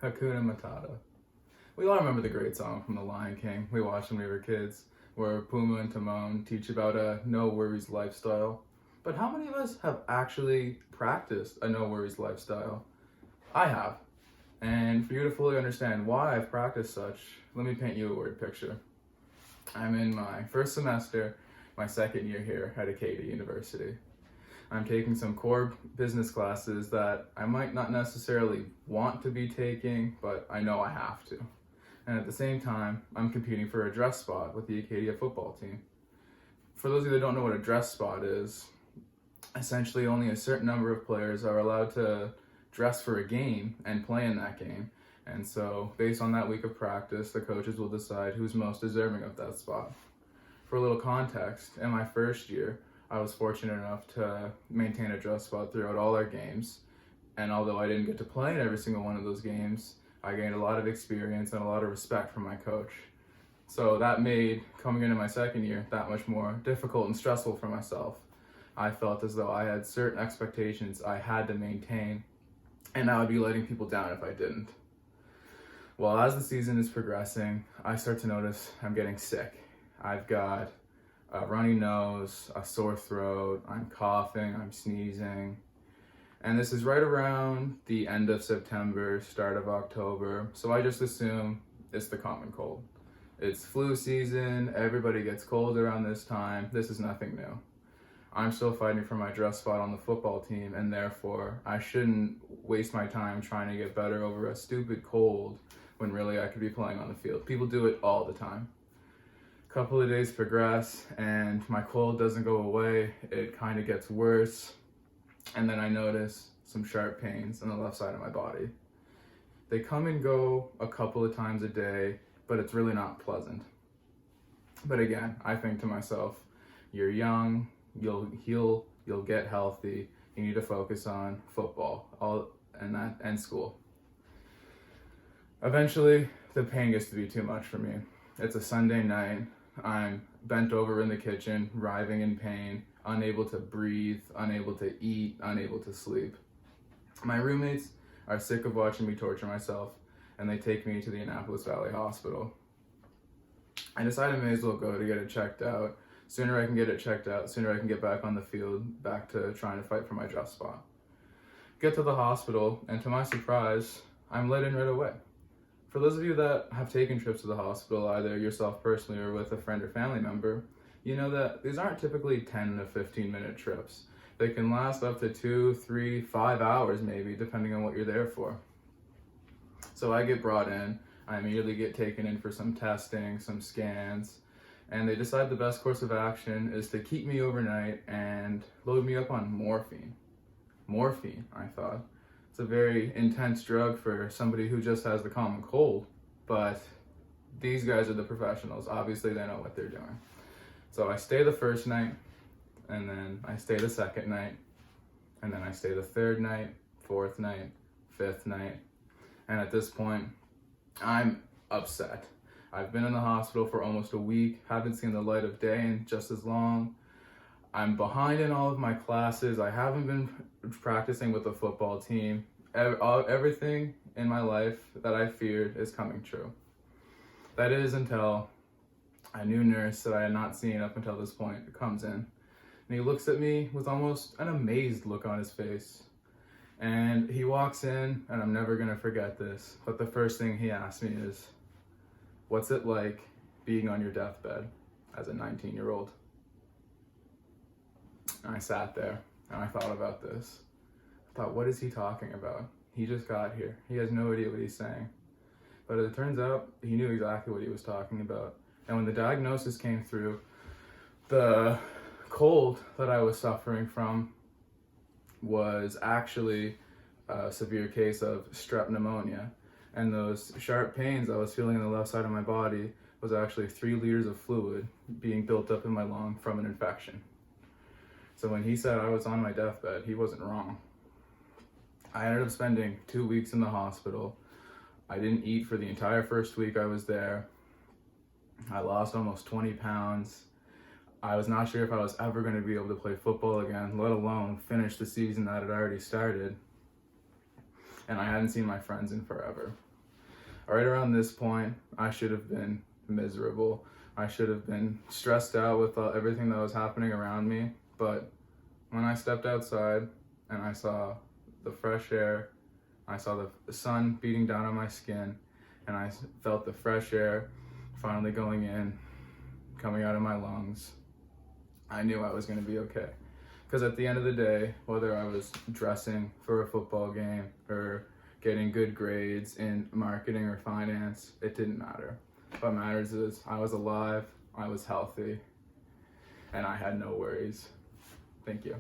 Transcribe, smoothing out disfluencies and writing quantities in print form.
Hakuna Matata. We all remember the great song from The Lion King. We watched when we were kids, where Pumbaa and Timon teach about a no worries lifestyle. But how many of us have actually practiced a no worries lifestyle? I have. And for you to fully understand why I've practiced such, let me paint you a word picture. I'm in my first semester, my second year here at Acadia University. I'm taking some core business classes that I might not necessarily want to be taking, but I know I have to. And at the same time, I'm competing for a dress spot with the Acadia football team. For those of you that don't know what a dress spot is, essentially only a certain number of players are allowed to dress for a game and play in that game. And so, based on that week of practice, the coaches will decide who's most deserving of that spot. For a little context, in my first year, I was fortunate enough to maintain a dress spot throughout all our games. And although I didn't get to play in every single one of those games, I gained a lot of experience and a lot of respect from my coach. So that made coming into my second year that much more difficult and stressful for myself. I felt as though I had certain expectations I had to maintain, and I would be letting people down if I didn't. Well, as the season is progressing, I start to notice I'm getting sick. I've got a runny nose, a sore throat, I'm coughing, I'm sneezing. And this is right around the end of September, start of October, so I just assume it's the common cold. It's flu season, everybody gets cold around this time, this is nothing new. I'm still fighting for my dress spot on the football team, and therefore I shouldn't waste my time trying to get better over a stupid cold when really I could be playing on the field. People do it all the time. Couple of days progress and my cold doesn't go away. It kind of gets worse, and then I notice some sharp pains on the left side of my body. They come and go a couple of times a day, but it's really not pleasant. But again, I think to myself, you're young, you'll heal, you'll get healthy, you need to focus on football and school. Eventually, the pain gets to be too much for me. It's a Sunday night. I'm bent over in the kitchen, writhing in pain, unable to breathe, unable to eat, unable to sleep. My roommates are sick of watching me torture myself, and they take me to the Annapolis Valley Hospital. I decide I may as well go to get it checked out. Sooner I can get it checked out, sooner I can get back on the field, back to trying to fight for my dress spot. Get to the hospital, and to my surprise, I'm let in right away. For those of you that have taken trips to the hospital, either yourself personally or with a friend or family member, you know that these aren't typically 10 to 15 minute trips. They can last up to 2, 3, 5 hours maybe, depending on what you're there for. So I get brought in, I immediately get taken in for some testing, some scans, and they decide the best course of action is to keep me overnight and load me up on morphine. Morphine, I thought. It's a very intense drug for somebody who just has the common cold, but these guys are the professionals. Obviously, they know what they're doing. So I stay the first night, and then I stay the second night, and then I stay the third night, fourth night, fifth night, and at this point, I'm upset. I've been in the hospital for almost a week, haven't seen the light of day in just as long. I'm behind in all of my classes. I haven't been practicing with the football team. Everything in my life that I feared is coming true. That is until a new nurse that I had not seen up until this point comes in. And he looks at me with almost an amazed look on his face. And he walks in, and I'm never gonna forget this, but the first thing he asks me is, what's it like being on your deathbed as a 19-year-old? And I sat there and I thought about this. I thought, what is he talking about? He just got here. He has no idea what he's saying. But it turns out he knew exactly what he was talking about. And when the diagnosis came through, the cold that I was suffering from was actually a severe case of strep pneumonia. And those sharp pains I was feeling on the left side of my body was actually 3 liters of fluid being built up in my lung from an infection. So when he said I was on my deathbed, he wasn't wrong. I ended up spending 2 weeks in the hospital. I didn't eat for the entire first week I was there. I lost almost 20 pounds. I was not sure if I was ever going to be able to play football again, let alone finish the season that had already started. And I hadn't seen my friends in forever. Right around this point, I should have been miserable. I should have been stressed out with everything that was happening around me. But when I stepped outside and I saw the fresh air, I saw the sun beating down on my skin, and I felt the fresh air finally going in, coming out of my lungs, I knew I was going to be okay. Because at the end of the day, whether I was dressing for a football game or getting good grades in marketing or finance, it didn't matter. What matters is I was alive, I was healthy, and I had no worries. Thank you.